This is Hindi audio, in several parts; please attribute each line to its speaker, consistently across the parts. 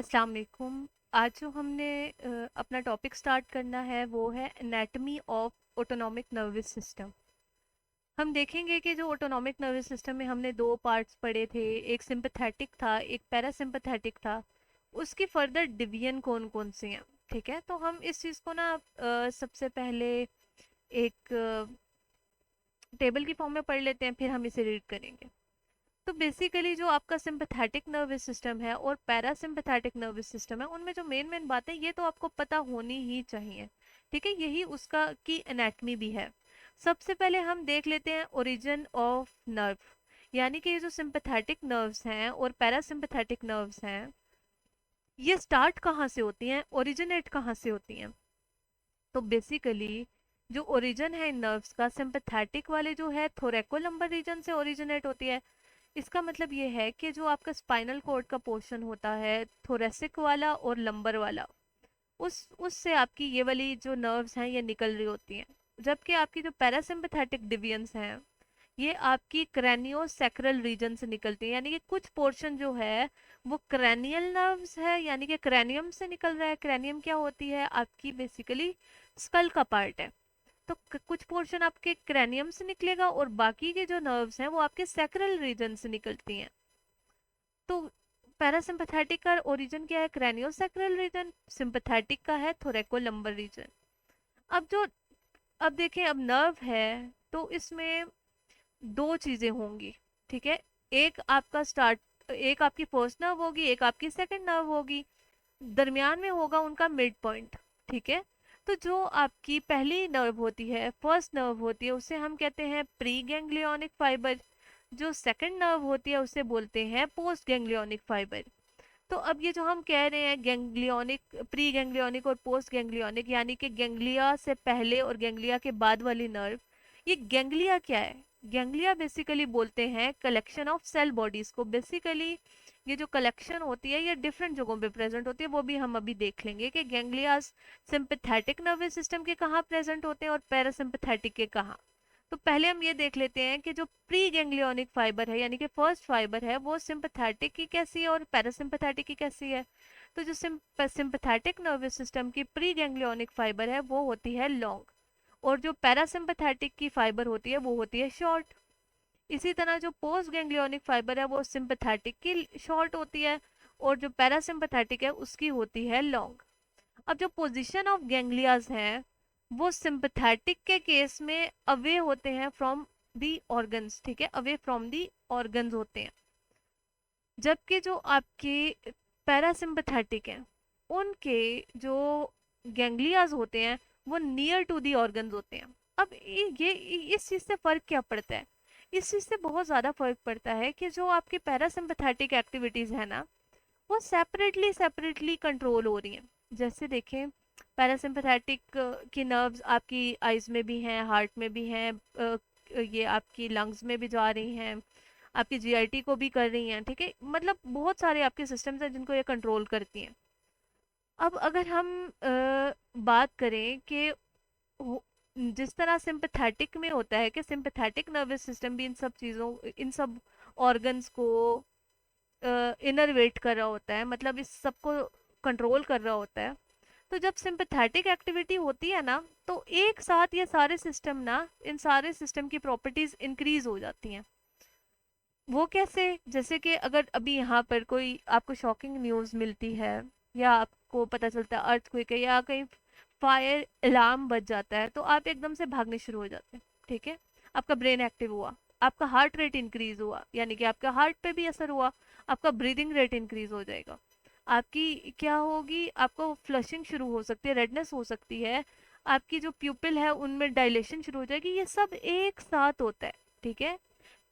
Speaker 1: अस्सलाम वालेकुम। आज जो हमने अपना टॉपिक स्टार्ट करना है वो है anatomy of autonomic nervous system. हम देखेंगे कि जो ऑटोनॉमिक नर्वस सिस्टम में हमने दो पार्ट्स पढ़े थे, एक सिंपैथेटिक था, एक पैरासिम्पैथेटिक था। उसकी फर्दर डिवीजन कौन कौन से हैं? ठीक है, तो हम इस चीज़ को ना सबसे पहले एक टेबल की फॉर्म में पढ़ लेते हैं, फिर हम इसे रीड करेंगे। तो बेसिकली जो आपका सिंपैथेटिक नर्वस सिस्टम है और पैरासिम्पैथेटिक नर्वस सिस्टम है, उनमें जो मेन मेन बातें ये तो आपको पता होनी ही चाहिए। ठीक है, यही उसका की एनाटमी भी है। सबसे पहले हम देख लेते हैं ओरिजिन ऑफ नर्व, यानी कि ये जो सिंपैथेटिक नर्व्स हैं और पैरासिम्पैथेटिक नर्व्स हैं, ये स्टार्ट कहाँ से होती हैं, ओरिजिनेट कहाँ से होती हैं? तो बेसिकली जो ओरिजिन है इन नर्व्स का, सिंपैथेटिक वाले जो है थोरैकोलम्बर रीजन से ओरिजिनेट होती है। इसका मतलब ये है कि जो आपका स्पाइनल कॉर्ड का पोर्शन होता है, थोरेसिक वाला और लंबर वाला, उस उससे आपकी ये वाली जो नर्व्स हैं ये निकल रही होती हैं। जबकि आपकी जो पैरासिम्पैथेटिक डिविजन्स हैं, ये आपकी क्रैनियोसैक्रल रीजन से निकलती है, यानी कि कुछ पोर्शन जो है वो क्रैनियल नर्व्स है, यानी कि क्रैनियम से निकल रहा है। क्रैनियम क्या होती है? आपकी बेसिकली स्कल का पार्ट है। तो कुछ पोर्शन आपके क्रैनियम से निकलेगा और बाकी के जो नर्व्स हैं वो आपके सैक्रल रीजन से निकलती हैं। तो पैरासिम्पैथेटिक का ओरिजिन क्या है? क्रैनियोसैक्रल रीजन। सिंपैथेटिक का है थोरैकोलम्बर रीजन। अब जो अब देखें, अब नर्व है तो इसमें दो चीजें होंगी। ठीक है, एक आपकी फर्स्ट नर्व होगी, एक आपकी सेकंड नर्व होगी। दरमियान में होगा उनका मिड पॉइंट। ठीक है, तो जो आपकी पहली नर्व होती है, फर्स्ट नर्व होती है, उसे हम कहते हैं प्री गैंग्लियोनिक फाइबर। जो सेकंड नर्व होती है उसे बोलते हैं पोस्ट गैंग्लियोनिक फाइबर। तो अब ये जो हम कह रहे हैं गैंग्लियोनिक, प्री गैंग्लियोनिक और पोस्ट गैंग्लियोनिक, यानी कि गैंग्लिया से पहले और गैंग्लिया के बाद वाली नर्व, ये गैंग्लिया क्या है? गैंग्लिया बेसिकली बोलते हैं कलेक्शन ऑफ सेल बॉडीज को। बेसिकली ये जो कलेक्शन होती है ये डिफरेंट जगहों पे प्रेजेंट होती है, वो भी हम अभी देख लेंगे कि गैंग्लियास सिंपैथेटिक नर्वस सिस्टम के कहाँ प्रेजेंट होते हैं और पैरासिम्पैथेटिक के कहाँ। तो पहले हम ये देख लेते हैं कि जो प्री गैंग्लियोनिक फाइबर है, यानी कि फर्स्ट फाइबर है, वो सिंपैथेटिक की कैसी है और पैरासिम्पैथेटिक की कैसी है। तो जो सिंपैथेटिक नर्वस सिस्टम की प्री गैंग्लियोनिक फाइबर है वो होती है लॉन्ग, और जो पैरासिम्पैथेटिक की फाइबर होती है वो होती है शॉर्ट। इसी तरह जो पोस्ट गैंग्लियोनिक फाइबर है वो सिंपैथेटिक की शॉर्ट होती है, और जो पैरासिम्पैथेटिक है उसकी होती है लॉन्ग। अब जो पोजीशन ऑफ गैंग्लियाज हैं वो सिंपैथेटिक के केस में अवे होते हैं फ्रॉम दी ऑर्गन्स। ठीक है, अवे फ्रॉम दी ऑर्गन्स होते हैं। जबकि जो आपके पैरासिम्पैथेटिक हैं उनके जो गैंग्लियाज होते हैं वो नियर टू दी ऑर्गन्स होते हैं। अब ये इस चीज से फर्क क्या पड़ता है? इस चीज से बहुत ज्यादा फर्क पड़ता है कि जो आपकी पैरासिम्पैथेटिक एक्टिविटीज है ना, वो सेपरेटली सेपरेटली कंट्रोल हो रही हैं। जैसे देखें, पैरासिम्पैथेटिक की नर्व्स आपकी आइज में भी हैं, हार्ट में भी हैं, ये आपकी लंग्स में भी जा रही हैं, आपकी जीआईटी को भी कर रही हैं। ठीक है, मतलब बहुत सारे आपके सिस्टम्स हैं जिनको ये कंट्रोल करती हैं। अब अगर हम बात करें कि जिस तरह सिंपैथेटिक में होता है कि सिंपैथेटिक नर्वस सिस्टम भी इन सब चीज़ों, इन सब ऑर्गन्स को इनरवेट कर रहा होता है, मतलब इस सब को कंट्रोल कर रहा होता है। तो जब सिंपैथेटिक एक्टिविटी होती है ना, तो एक साथ ये सारे सिस्टम ना, इन सारे सिस्टम की प्रॉपर्टीज इंक्रीज हो जाती हैं। वो कैसे? जैसे कि अगर अभी यहाँ पर कोई आपको शॉकिंग न्यूज़ मिलती है, या आपको पता चलता है अर्थक्वेक है, या कहीं फायर अलार्म बज जाता है, तो आप एकदम से भागने शुरू हो जाते हैं। ठीक है, आपका ब्रेन एक्टिव हुआ, आपका हार्ट रेट इंक्रीज हुआ, यानी कि आपका हार्ट पे भी असर हुआ, आपका ब्रीदिंग रेट इंक्रीज हो जाएगा, आपकी क्या होगी, आपको फ्लशिंग शुरू हो सकती है, रेडनेस हो सकती है, आपकी जो प्यूपिल है उनमें डायलेशन शुरू हो जाएगी। ये सब एक साथ होता है। ठीक है,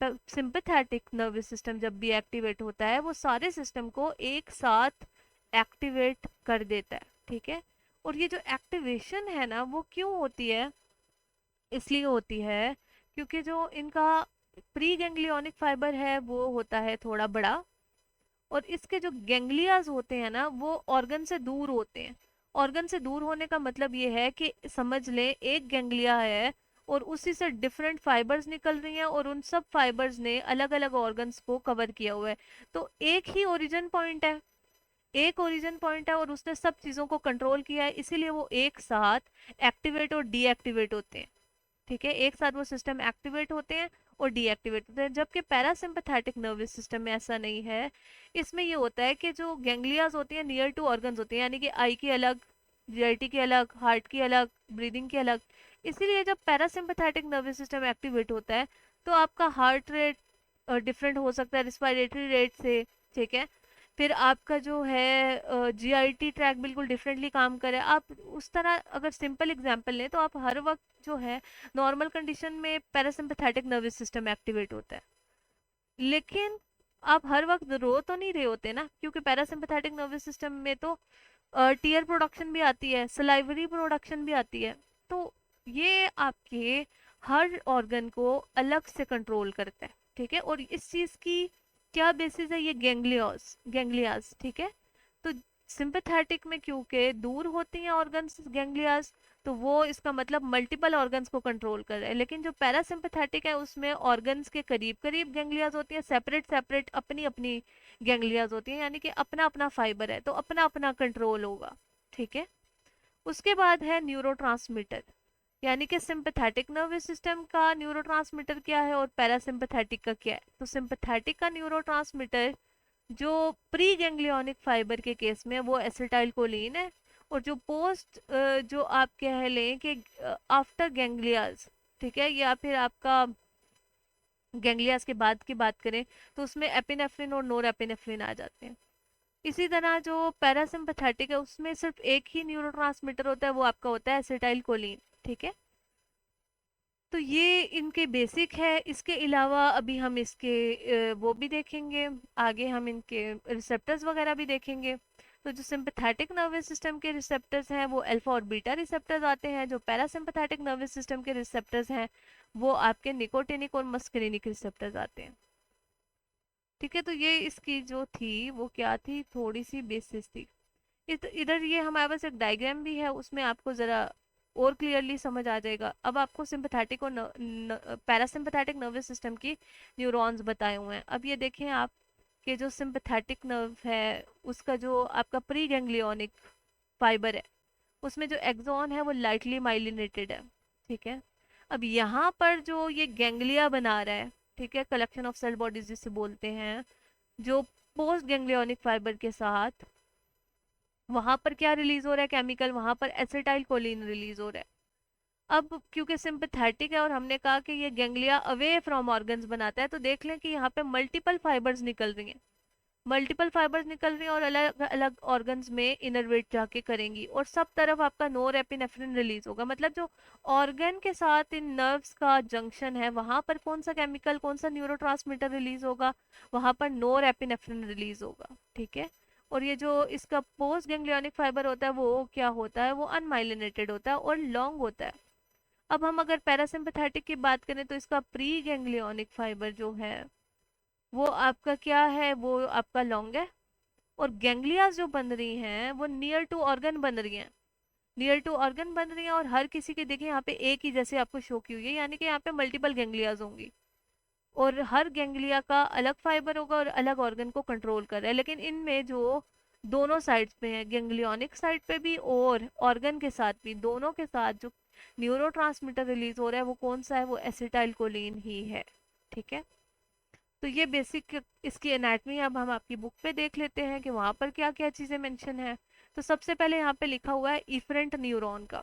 Speaker 1: सिंपैथेटिक नर्वस सिस्टम जब भी एक्टिवेट होता है वो सारे सिस्टम को एक साथ एक्टिवेट कर देता है। ठीक है, और ये जो एक्टिवेशन है ना वो क्यों होती है? इसलिए होती है क्योंकि जो इनका प्री गैंग्लियोनिक फाइबर है वो होता है थोड़ा बड़ा, और इसके जो गैंग्लियाज होते हैं ना वो ऑर्गन से दूर होते हैं। ऑर्गन से दूर होने का मतलब ये है कि समझ लें एक गैंग्लिया है और उसी से डिफरेंट फाइबर्स निकल रही हैं, और उन सब फाइबर्स ने अलग अलग ऑर्गन्स को कवर किया हुआ है। तो एक ही ओरिजिन पॉइंट है, एक ओरिजिन पॉइंट है और उसने सब चीज़ों को कंट्रोल किया है, इसीलिए वो एक साथ एक्टिवेट और डीएक्टिवेट होते हैं। ठीक है, एक साथ वो सिस्टम एक्टिवेट होते हैं और डीएक्टिवेट होते हैं, जबकि पैरासिम्पथेटिक नर्वस सिस्टम में ऐसा नहीं है। इसमें ये होता है कि जो गैंग्लियाज होती हैं नियर टू ऑर्गन्स होती हैं, यानी कि आई की अलग, जीआईटी की अलग, हार्ट की अलग, ब्रीदिंग की अलग। इसीलिए जब पैरासिम्पथेटिक नर्वस सिस्टम एक्टिवेट होता है तो आपका हार्ट रेट डिफरेंट हो सकता है रिस्पायरेटरी रेट से। ठीक है, फिर आपका जो है जीआईटी ट्रैक बिल्कुल डिफरेंटली काम करे। आप उस तरह अगर सिंपल एग्जांपल लें तो आप हर वक्त जो है नॉर्मल कंडीशन में पैरासिम्पथेटिक नर्वस सिस्टम एक्टिवेट होता है, लेकिन आप हर वक्त रो तो नहीं रहे होते ना, क्योंकि पैरासिम्पथेटिक नर्वस सिस्टम में तो टीयर प्रोडक्शन भी आती है, सलाइवरी प्रोडक्शन भी आती है। तो ये आपके हर ऑर्गन को अलग से कंट्रोल करता है। ठीक है, और इस चीज की क्या बेसिस है, ये गैंग्लियास। ठीक है, तो सिंपैथेटिक में क्योंकि दूर होती हैं ऑर्गन्स गैंग्लियास, तो वो इसका मतलब मल्टीपल ऑर्गन्स को कंट्रोल कर रहा है। लेकिन जो पैरासिम्पैथेटिक है उसमें ऑर्गन्स के करीब करीब गैंग्लियाज होती हैं, सेपरेट सेपरेट अपनी अपनी गैंग्लियाज होती हैं, यानी कि अपना अपना फाइबर है तो अपना अपना कंट्रोल होगा। ठीक है, उसके बाद है न्यूरोट्रांसमीटर, यानी कि सिंपैथेटिक नर्वस सिस्टम का न्यूरोट्रांसमीटर क्या है और पैरासिम्पैथेटिक का क्या है। तो सिंपैथेटिक का न्यूरोट्रांसमीटर जो प्री गैंग्लियोनिक फाइबर के केस में वो एसिटाइल कोलिन है, और जो पोस्ट जो आप कह लें कि आफ्टर गैंग्लियाज, ठीक है, या फिर आपका गैंग्लियाज के बाद की बात करें तो उसमें एपिनेफ्रिन और नोर एपिनेफ्रिन आ जाते हैं। इसी तरह जो पैरासिम्पैथेटिक है उसमें सिर्फ एक ही न्यूरोट्रांसमीटर होता है, वो आपका होता है एसिटाइल कोलिन। ठीक है, तो ये इनके बेसिक है। इसके अलावा अभी हम इसके वो भी देखेंगे, आगे हम इनके रिसेप्टर्स वगैरह भी देखेंगे। तो जो सिंपैथेटिक नर्वस सिस्टम के रिसेप्टर्स हैं वो अल्फा और बीटा रिसेप्टर्स आते हैं। जो पैरासिम्पैथेटिक नर्वस सिस्टम के रिसेप्टर्स हैं वो आपके निकोटिनिक और मस्करिनिक रिसेप्टर्स आते हैं। ठीक है, तो ये इसकी जो थी वो क्या थी, थोड़ी सी बेसिस थी। इधर ये हमारे पास एक डायग्राम भी है, उसमें आपको ज़रा और क्लियरली समझ आ जाएगा। अब आपको सिंपैथेटिक और पैरासिम्पैथेटिक नर्वस सिस्टम की न्यूरॉन्स बताए हुए हैं। अब ये देखें आप कि जो सिंपैथेटिक नर्व है उसका जो आपका प्री गैंग्लियोनिक फाइबर है उसमें जो एक्सॉन है वो लाइटली माइलिनेटेड है। ठीक है, अब यहाँ पर जो ये गैंग्लिया बना रहा है, ठीक है, कलेक्शन ऑफ सेल बॉडीज जिसे बोलते हैं, जो पोस्ट गैंग्लियोनिक फाइबर के साथ वहां पर क्या रिलीज हो रहा है केमिकल, वहां पर एसिटाइल कोलिन रिलीज हो रहा है। अब क्योंकि सिंपैथेटिक है और हमने कहा कि ये गैंग्लिया अवे फ्रॉम ऑर्गन्स बनाता है, तो देख लें कि यहाँ पे मल्टीपल फाइबर्स निकल रही हैं, मल्टीपल फाइबर्स निकल रही हैं और अलग अलग ऑर्गन्स में इनर्वेट जाके करेंगी, और सब तरफ आपका नोर एपिनेफ्रिन रिलीज होगा। मतलब जो ऑर्गन के साथ इन नर्व्स का जंक्शन है वहां पर कौन सा केमिकल, कौन सा न्यूरोट्रांसमीटर रिलीज होगा, वहां पर नोर एपिनेफ्रिन रिलीज होगा। ठीक है, और ये जो इसका पोस्ट गैंग्लियोनिक फाइबर होता है वो क्या होता है, वो अनमाइलिनेटेड होता है और लॉन्ग होता है। अब हम अगर पैरासिम्पैथेटिक की बात करें तो इसका प्री गैंग्लियोनिक फाइबर जो है वो आपका क्या है, वो आपका लॉन्ग है, और गैंग्लियाज जो बन रही हैं वो नियर टू ऑर्गन बन रही हैं, नियर टू ऑर्गन बन रही हैं, और हर किसी के देखिए यहाँ पे एक ही जैसे आपको शो की हुई है, यानी कि यहाँ पे मल्टीपल गैंग्लियाज होंगी, और हर गैंग्लिया का अलग फाइबर होगा और अलग ऑर्गन को कंट्रोल कर रहा है। लेकिन इनमें जो दोनों साइड्स पे है, गैंग्लियोनिक साइड पे भी और ऑर्गन के साथ भी, दोनों के साथ जो न्यूरोट्रांसमीटर रिलीज हो रहा है वो कौन सा है, वो एसिटाइल कोलिन ही है। ठीक है, तो ये बेसिक इसकी एनाटमी अब हम आपकी बुक पे देख लेते हैं कि वहाँ पर क्या क्या चीज़ें मेंशन है। तो सबसे पहले यहाँ पे लिखा हुआ है इफरेंट न्यूरॉन का।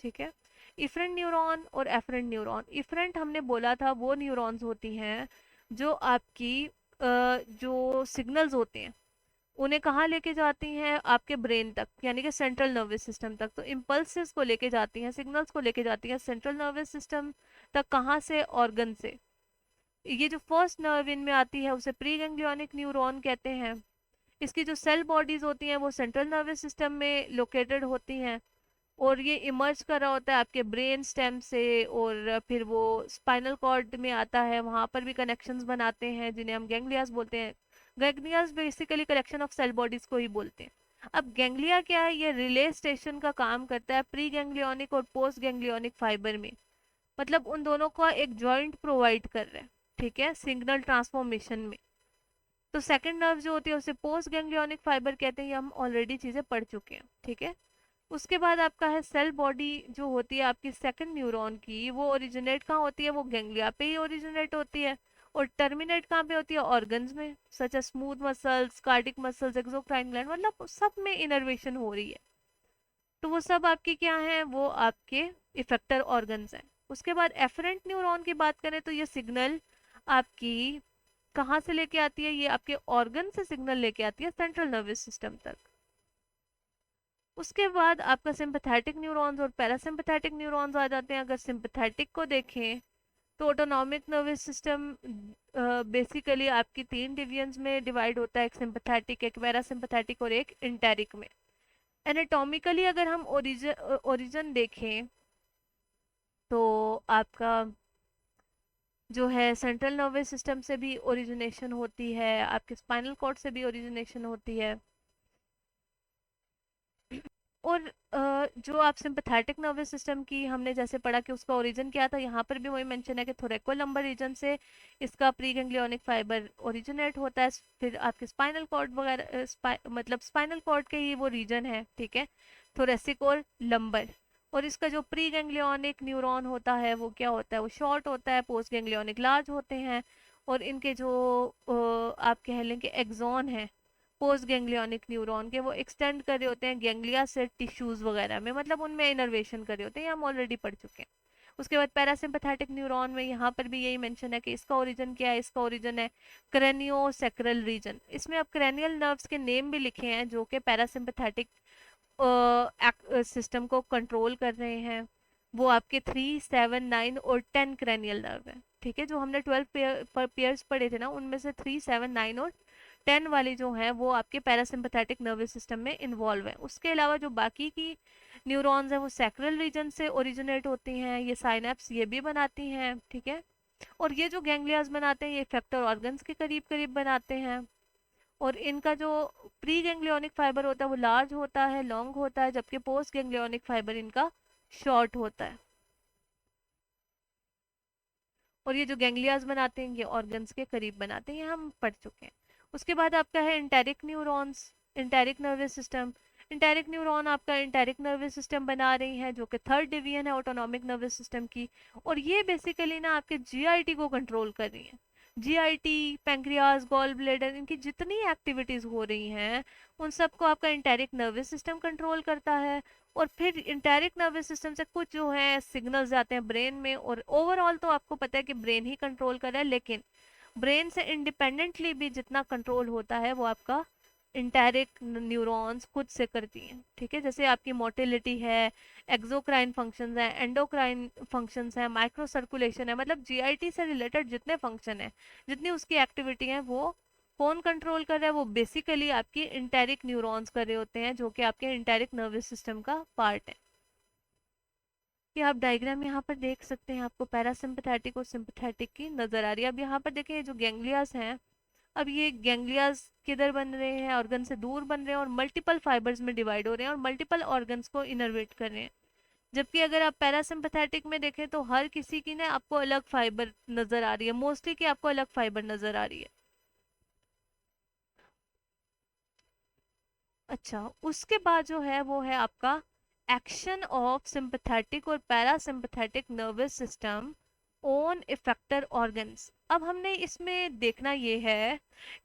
Speaker 1: ठीक है, इफरेंट न्यूरॉन और एफरेंट न्यूरॉन। इफरेंट हमने बोला था वो न्यूरॉन्स होती हैं जो आपकी जो सिग्नल्स होते हैं उन्हें कहाँ लेके जाती हैं, आपके ब्रेन तक, यानी कि सेंट्रल नर्वस सिस्टम तक। तो इम्पल्सेस को लेके जाती हैं, सिग्नल्स को लेके जाती हैं सेंट्रल नर्वस सिस्टम तक, कहाँ से, ऑर्गन से। ये जो फर्स्ट नर्व इनमें आती है उसे प्री गैंग्लियोनिक न्यूरॉन कहते हैं। इसकी जो सेल बॉडीज होती हैं वो सेंट्रल नर्वस सिस्टम में लोकेटेड होती हैं, और ये इमर्ज कर रहा होता है आपके ब्रेन स्टेम से, और फिर वो स्पाइनल कॉर्ड में आता है, वहाँ पर भी कनेक्शंस बनाते हैं जिन्हें हम गैंग्लियास बोलते हैं। Ganglias basically collection of cell bodies को ही बोलते हैं। अब गैंग्लिया क्या है, ये रिले स्टेशन का काम करता है प्री गैंग्लियोनिक और पोस्ट गैंग्लियोनिक फाइबर में, मतलब उन दोनों का एक जॉइंट प्रोवाइड कर रहा है। ठीक है, सिग्नल ट्रांसफॉर्मेशन में। तो सेकंड नर्व जो होती है उसे पोस्ट गैंग्लियोनिक फाइबर कहते हैं, ये हम ऑलरेडी चीजें पढ़ चुके हैं, ठीक है। उसके बाद आपका है सेल बॉडी जो होती है आपकी सेकंड न्यूरॉन की, वो ओरिजिनेट कहाँ होती है, वो गैंग्लिया पे ही ओरिजिनेट होती है। और टर्मिनेट कहाँ पे होती है, ऑर्गन्स में, such as smooth muscles, cardiac muscles, exocrine gland, मतलब सब में इनर्वेशन हो रही है। तो वो सब आपके क्या हैं, वो आपके इफेक्टर ऑर्गन्स हैं। उसके बाद एफरेंट न्यूरॉन की बात करें तो ये सिग्नल आपकी कहाँ से लेके आती है, ये आपके ऑर्गन से सिग्नल लेके आती है सेंट्रल नर्वस सिस्टम तक। उसके बाद आपका सिंपैथेटिक न्यूरॉन्स और पैरासिम्पैथेटिक न्यूरॉन्स आ जाते हैं। अगर सिंपैथेटिक को देखें तो ऑटोनॉमिक नर्वस सिस्टम बेसिकली आपकी तीन डिवीजन्स में डिवाइड होता है, एक सिंपैथेटिक, एक पैरासिम्पैथेटिक और एक इंटेरिक में। एनाटॉमिकली अगर हम ओरिजिन देखें तो आपका जो है सेंट्रल नर्वस सिस्टम से भी ओरिजिनेशन होती है, आपके स्पाइनल कॉर्ड से भी ओरिजिनेशन होती है। और जो आप सिंपैथेटिक नर्वस सिस्टम की हमने जैसे पढ़ा कि उसका ओरिजिन क्या था, यहाँ पर भी वही मेंशन है कि थोरैकोलम्बर रीजन से इसका प्री गैंग्लियोनिक फाइबर ओरिजिनेट होता है। फिर आपके स्पाइनल कॉर्ड वगैरह मतलब स्पाइनल कॉर्ड के ही वो रीजन है, ठीक है, थोरेसिक और लंबर। और इसका जो प्री गैंग्लियोनिक न्यूरॉन होता है वो क्या होता है, वो शॉर्ट होता है, पोस्ट गैंग्लियोनिक लार्ज होते हैं। और इनके जो आप कह लें कि एक्सॉन है पोस्ट गैंग्लियोनिक न्यूरॉन के, वो एक्सटेंड कर रहे होते हैं गैंग्लिया से टिश्यूज वगैरह में, मतलब उनमें इनर्वेशन कर रहे होते हैं, ये हम ऑलरेडी पढ़ चुके हैं। उसके बाद पैरासिम्पैथेटिक न्यूरॉन में यहाँ पर भी यही मेंशन है कि इसका ओरिजिन क्या है, इसका ओरिजिन है क्रेनियोसेक्रल रीजन। इसमें अब क्रेनियल नर्व्स के नेम भी लिखे हैं जो कि पैरासिम्पैथेटिक सिस्टम को कंट्रोल कर रहे हैं। वो आपके 3, 7, 9 और 10 क्रेनियल नर्व है, ठीक है। जो हमने 12 पेयर्स पढ़े थे ना, उनमें से 3, 7, 9 और 10 वाली जो है वो आपके पैरासिम्पैथेटिक नर्वस सिस्टम में इन्वॉल्व है। उसके अलावा जो बाकी की न्यूरॉन्स हैं वो सैक्रल रीजन से ओरिजिनेट होती हैं, ये साइनेप्स ये भी बनाती हैं, ठीक है। और ये जो गैंग्लियाज बनाते हैं ये इफेक्टर ऑर्गन्स के करीब करीब बनाते हैं। और इनका जो प्री गैंग्लियोनिक फाइबर होता है वो लार्ज होता है, लॉन्ग होता है, जबकि पोस्ट गैंग्लियोनिक फाइबर इनका शॉर्ट होता है। और ये जो गैंग्लियाज बनाते हैं ये ऑर्गन्स के करीब बनाते हैं, ये हम पढ़ चुके हैं। उसके बाद आपका है enteric neurons, enteric nervous system. Enteric neuron आपका इंटेरिक नर्वस सिस्टम बना रही है जो कि थर्ड डिवीजन है ऑटोनॉमिक नर्वस सिस्टम की। और ये बेसिकली ना आपके जीआईटी को कंट्रोल कर रही है। जीआईटी, पैंक्रियाज, गॉल ब्लेडर, इनकी जितनी एक्टिविटीज हो रही हैं उन सबको आपका इंटेरिक नर्वस सिस्टम कंट्रोल करता है। और फिर इंटेरिक नर्वस सिस्टम से कुछ जो है सिग्नल्स जाते हैं ब्रेन में, और ओवरऑल तो आपको पता है कि ब्रेन ही कंट्रोल कर रहा है, लेकिन ब्रेन से इंडिपेंडेंटली भी जितना कंट्रोल होता है वो आपका इंटेरिक न्यूरॉन्स खुद से करती हैं, ठीक है। जैसे आपकी मोटिलिटी है, एक्सोक्राइन फंक्शंस हैं, एंडोक्राइन फंक्शंस हैं, माइक्रो सर्कुलेशन है, मतलब जीआईटी से रिलेटेड जितने फंक्शन है, जितनी उसकी एक्टिविटी है, वो कौन कंट्रोल कर रहा है, वो बेसिकली आपकी इंटेरिक न्यूरॉन्स कर रहे होते हैं जो कि आपके इंटेरिक नर्वस सिस्टम का पार्ट है। ये आप डायग्राम यहाँ पर देख सकते हैं, आपको पैरासिम्पथेटिक और सिंपथेटिक की नजर आ रही है। अब यहाँ पर देखिए जो गैंग्लियास हैं, अब ये गैंग्लियास किधर बन रहे हैं, ऑर्गन से दूर बन रहे हैं और मल्टीपल फाइबर्स में डिवाइड हो रहे हैं और मल्टीपल ऑर्गन्स को इनर्वेट कर रहे हैं। जबकि अगर आप पैरासिम्पथेटिक में देखें तो हर किसी की ना आपको अलग फाइबर नजर आ रही है, मोस्टली की आपको अलग फाइबर नजर आ रही है। अच्छा, उसके बाद जो है वो है आपका एक्शन ऑफ सिंपैथेटिक और parasympathetic nervous system on effector organs. अब हमने इसमें देखना ये है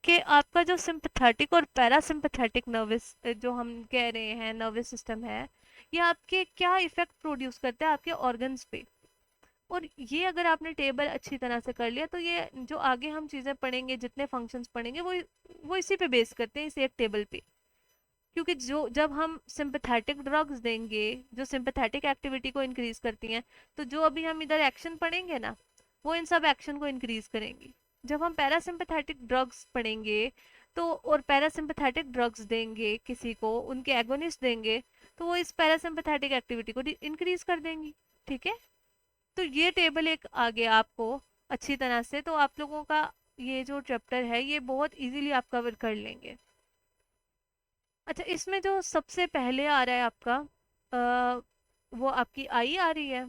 Speaker 1: कि आपका जो सिंपैथेटिक और पैरासिम्पथेटिक नर्वस जो हम कह रहे हैं नर्वस सिस्टम है, ये आपके क्या इफेक्ट प्रोड्यूस करता है आपके ऑर्गन्स पे। और ये अगर आपने टेबल अच्छी तरह से कर लिया तो ये जो आगे हम चीज़ें पढ़ेंगे, जितने फंक्शंस पढ़ेंगे, वो इसी पे बेस करते हैं, इस एक टेबल पे। क्योंकि जो जब हम सिंपैथेटिक ड्रग्स देंगे जो सिंपैथेटिक एक्टिविटी को इंक्रीज करती हैं, तो जो अभी हम इधर एक्शन पढ़ेंगे ना, वो इन सब एक्शन को इंक्रीज करेंगी। जब हम पैरासिम्पैथेटिक ड्रग्स पढ़ेंगे तो और पैरासिम्पैथेटिक ड्रग्स देंगे किसी को, उनके एगोनिस्ट देंगे, तो वो इस पैरासिम्पैथेटिक एक्टिविटी को इंक्रीज कर देंगी, ठीक है। तो ये टेबल एक आ गया आपको अच्छी तरह से, तो आप लोगों का ये जो चैप्टर है ये बहुत इजीली आप कवर कर लेंगे। अच्छा, इसमें जो सबसे पहले आ रहा है आपका वो आपकी आई आ रही है,